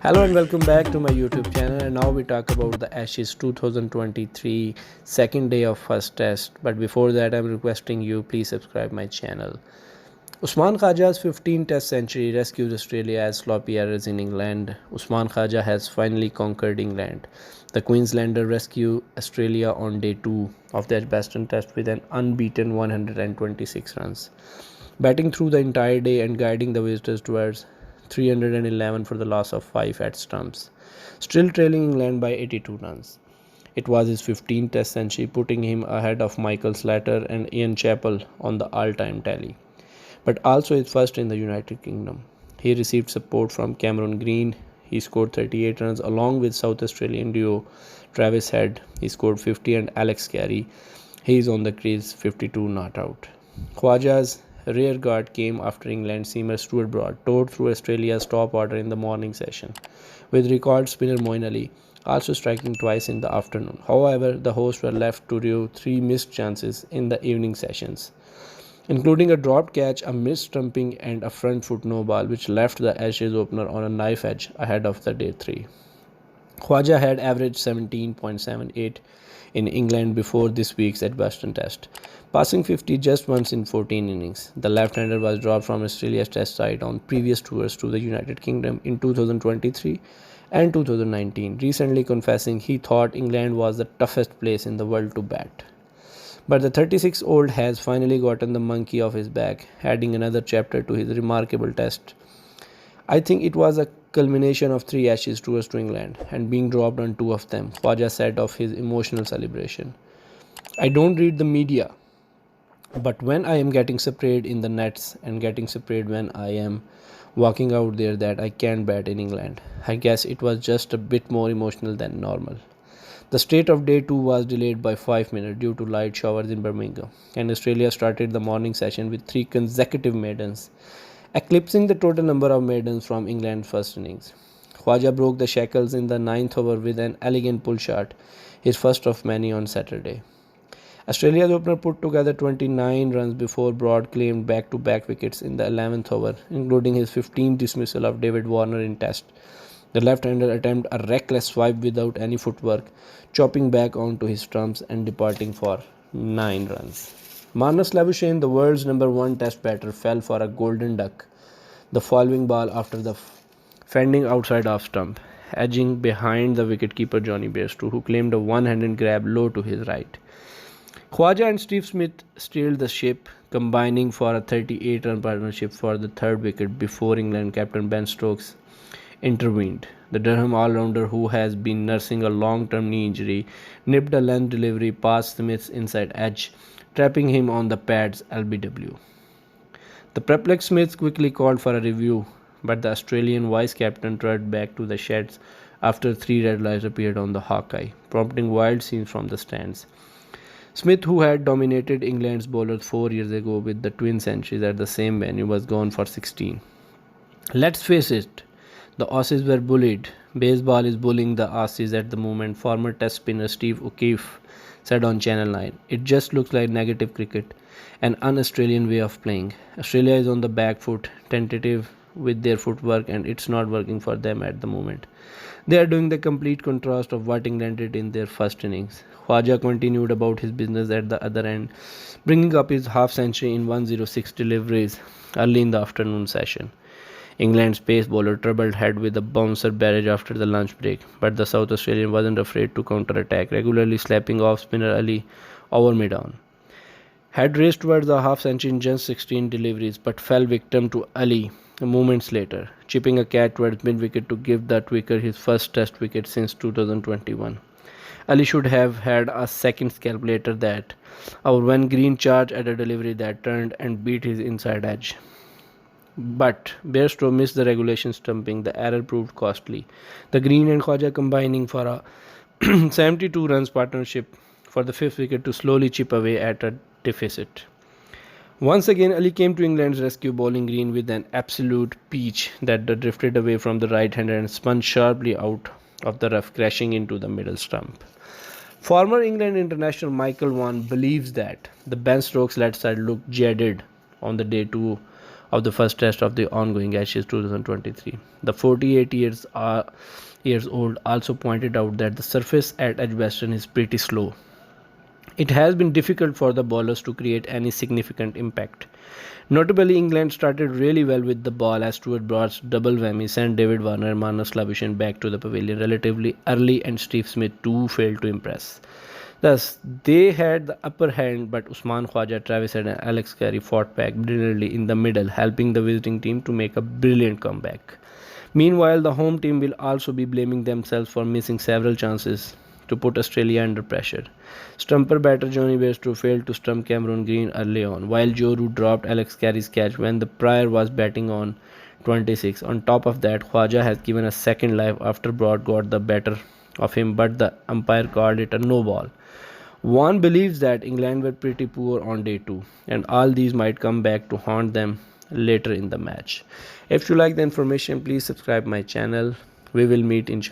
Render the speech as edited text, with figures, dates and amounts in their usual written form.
Hello and welcome back to my YouTube channel, and now we talk about the Ashes 2023 second day of first test. But before that, I'm requesting you please subscribe my channel. Usman Khawaja's 15th test century rescues Australia as sloppy errors in England. Usman Khawaja has finally conquered England. The Queenslander rescued Australia on day 2 of the Edgbaston test with an unbeaten 126 runs, batting through the entire day and guiding the visitors towards 311 for the loss of 5 at stumps, still trailing England by 82 runs. It was his 15th Test century, putting him ahead of Michael Slater and Ian Chappell on the all-time tally, but also his first in the United Kingdom. He received support from Cameron Green. He scored 38 runs along with South Australian duo Travis Head. He scored 50, and Alex Carey. He is on the crease, 52 not out. Khawaja's rear guard came after England seamer Stuart Broad tore through Australia's top order in the morning session, with record spinner Moeen Ali also striking twice in the afternoon. However, the hosts were left to rue 3 missed chances in the evening sessions, including a dropped catch, a missed stumping, and a front foot no ball, which left the Ashes opener on a knife edge ahead of the day 3. Khawaja had averaged 17.78 in England before this week's Edgbaston test, passing 50 just once in 14 innings. The left-hander was dropped from Australia's test side on previous tours to the United Kingdom in 2023 and 2019, recently confessing he thought England was the toughest place in the world to bat. But the 36-year-old has finally gotten the monkey off his back, adding another chapter to his remarkable test. I think it was a culmination of 3 Ashes tours to England, and being dropped on 2 of them, Khawaja said of his emotional celebration. I don't read the media, but when I am getting sprayed in the nets and getting sprayed when I am walking out there that I can't bat in England, I guess it was just a bit more emotional than normal. The start of day 2 was delayed by 5 minutes due to light showers in Birmingham, and Australia started the morning session with 3 consecutive maidens, eclipsing the total number of maidens from England's first innings. Khawaja broke the shackles in the ninth over with an elegant pull shot, his first of many on Saturday. Australia's opener put together 29 runs before Broad claimed back-to-back wickets in the 11th over, including his 15th dismissal of David Warner in Test. The left-hander attempted a reckless swipe without any footwork, chopping back onto his stumps and departing for 9 runs. Marnus Labuschagne, the world's number 1 Test batter, fell for a golden duck the following ball after the fending outside off stump, edging behind the wicketkeeper Johnny Bairstow, who claimed a one-handed grab low to his right. Khawaja and Steve Smith steered the ship, combining for a 38-run partnership for the third wicket before England captain Ben Stokes intervened. The Durham all-rounder, who has been nursing a long-term knee injury, nipped a length delivery past Smith's inside edge, trapping him on the pads LBW. The perplexed Smith quickly called for a review, but the Australian vice-captain trotted back to the sheds after 3 red lights appeared on the Hawkeye, prompting wild scenes from the stands. Smith, who had dominated England's bowlers 4 years ago with the twin centuries at the same venue, was gone for 16. Let's face it, the Aussies were bullied. Baseball is bullying the Aussies at the moment, former Test spinner Steve O'Keefe said on Channel 9. It just looks like negative cricket, an un-Australian way of playing. Australia is on the back foot, tentative with their footwork, and it's not working for them at the moment. They are doing the complete contrast of what England did in their first innings. Khawaja continued about his business at the other end, bringing up his half-century in 106 deliveries early in the afternoon session. England's pace bowler troubled Head with a bouncer barrage after the lunch break, but the South Australian wasn't afraid to counter-attack, regularly slapping off spinner Ali over mid-on. Head raced towards the half-century in just 16 deliveries, but fell victim to Ali moments later, chipping a catch towards mid-wicket to give the Tweaker his first Test wicket since 2021. Ali should have had a second scalp later that hour when Green charged at a delivery that turned and beat his inside edge. But Bairstow missed the regulation stumping. The error proved costly. The Green and Khawaja combining for a 72 runs partnership for the 5th wicket to slowly chip away at a deficit. Once again, Ali came to England's rescue, bowling Green with an absolute peach that drifted away from the right-hander and spun sharply out of the rough, crashing into the middle stump. Former England international Michael Vaughan believes that the Ben Stokes led side looked jaded on the day 2 of the first test of the ongoing Ashes 2023. The 48 years old also pointed out that the surface at Edgbaston is pretty slow. It has been difficult for the bowlers to create any significant impact. Notably, England started really well with the ball as Stuart Broad's double whammy sent David Warner and Marnus Labuschagne back to the pavilion relatively early, and Steve Smith too failed to impress. Thus, they had the upper hand, but Usman Khuwaja, Travis Head and Alex Carey fought back brilliantly in the middle, helping the visiting team to make a brilliant comeback. Meanwhile, the home team will also be blaming themselves for missing several chances to put Australia under pressure. Stumper batter Johnny Bairstow failed to stump Cameron Green early on, while Joe Root dropped Alex Carey's catch when the Pryor was batting on 26. On top of that, Khwaja has given a second life after Broad got the better of him, but the umpire called it a no ball. One believes that England were pretty poor on day 2, and all these might come back to haunt them later in the match. If you like the information, please subscribe my channel. We will meet inshallah.